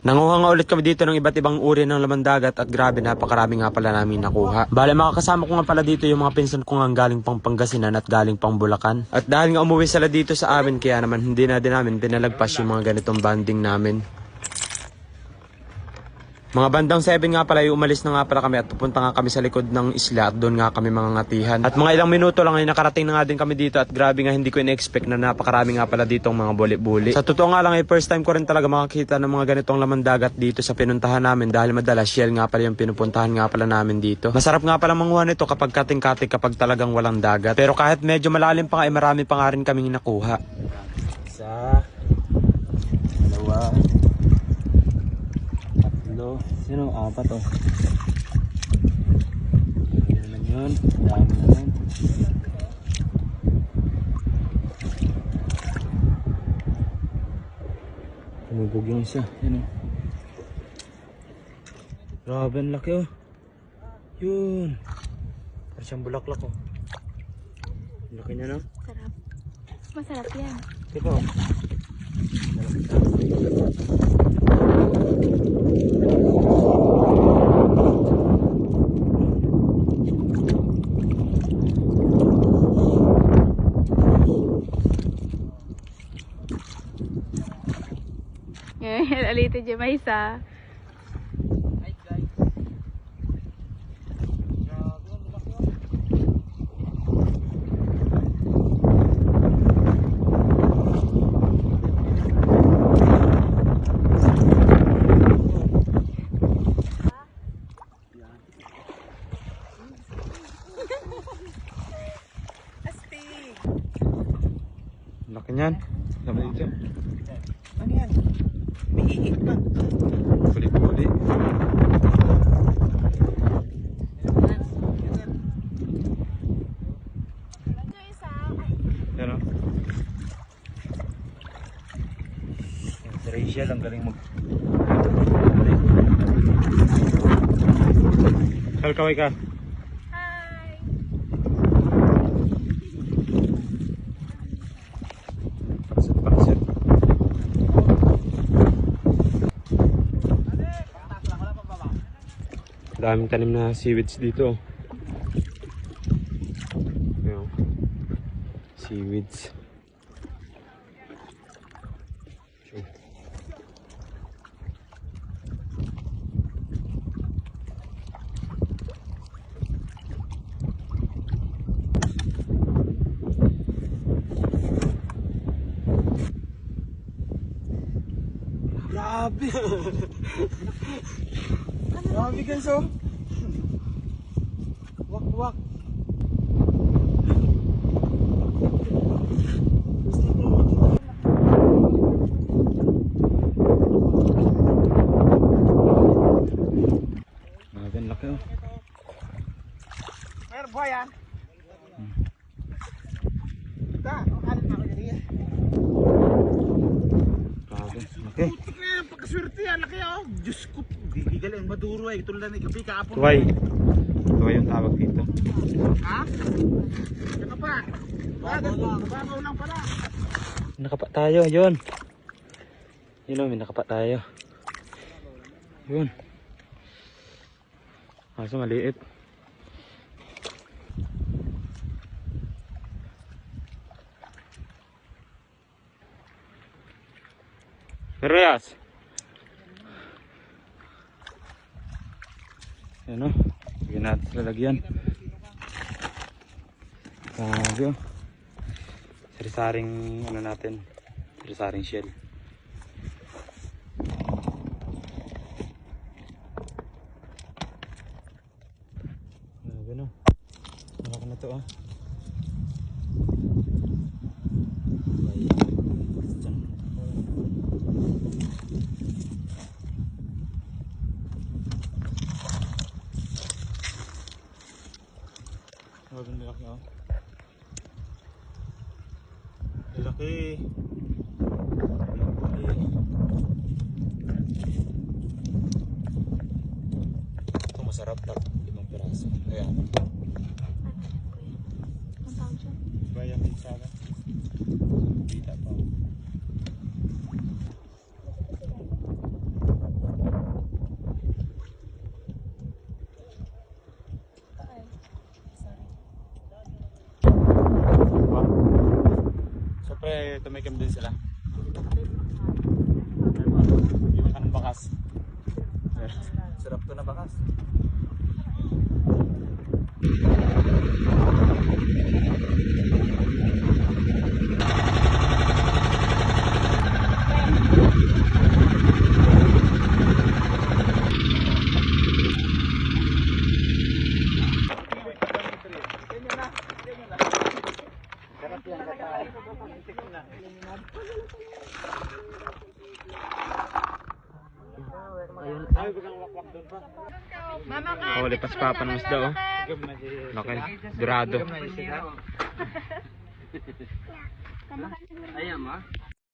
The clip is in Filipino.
Nanguha nga ulit kami dito ng iba't ibang uri ng laman dagat at grabe napakarami nga pala namin nakuha. Bale makakasama ko nga pala dito yung mga pinsan ko nga galing pang Pangasinan at galing pang Bulacan. At dahil nga umuwi sila dito sa amin kaya naman hindi na din namin pinalagpas yung mga ganitong banding namin. Mga bandang 7 nga pala yung umalis na nga pala kami at pupunta nga kami sa likod ng isla at doon nga kami mangangatihan. At mga ilang minuto lang ay nakarating na nga din kami dito at grabe nga hindi ko in-expect na napakarami nga pala ditong mga buli-buli. Sa totoo nga lang ay first time ko rin talaga makakita ng mga ganitong laman dagat dito sa pinuntahan namin dahil madalas shell nga pala yung pinupuntahan nga pala namin dito. Masarap nga pala manguha nito kapag kating-kating kapag talagang walang dagat. Pero kahit medyo malalim pa nga ay marami pa nga rin kaming nakuha. Isa, dalawa, sino? Apat oh. Yan naman yun. Dami naman. Tumubog yung isa. Yan oh. Grabe ang laki oh. Yun. Parang siyang bulaklak oh. Ang laki niya no? Sarap. Masarap yan. Diba oh. Alito dyan may isa. Hi guys. Astig. Laki niyan. Laman dito. Ano yan? May iik pa. Puli-puli. Yan o. Si Rachel, ang galing mag... Kaway ka. Hi! Paksit. Daming tanim na seaweeds dito. Ayan. Seaweeds. Grabe! Grabe ganso! Wak-wak! Grabe, ang laki oh! Meron buhay yan? Ika, kalit na ako dyan. Grabe, laki! Putik na yan, pagkaswerte yan, laki oh. Diyos ko, di galing maduro eh. Tulad na gabi kahapon. Tuway! Tuway yung tawag dito. Ha? Saka pa. Babaw lang pala. Nakapa tayo, yun! Yun o, may nakapa tayo. Yun. Kaso maliit. Reyes! Yan o. Sige natin sa lalagyan. Grabe o. Sarisaring ano natin. Sarisaring shell. Grabe no. Malaki na to ah. Maganda laki oh. Laki. Ito masarap tak 5 piraso. Ayan. Ang tawag dyan? Bayang din sa akin. Bita pa. tumikim din sila. Yung kanang bakas. Sarap to na bakas. Oh, lipas pa ng isda oh. Laki, dorado. Ayan ma.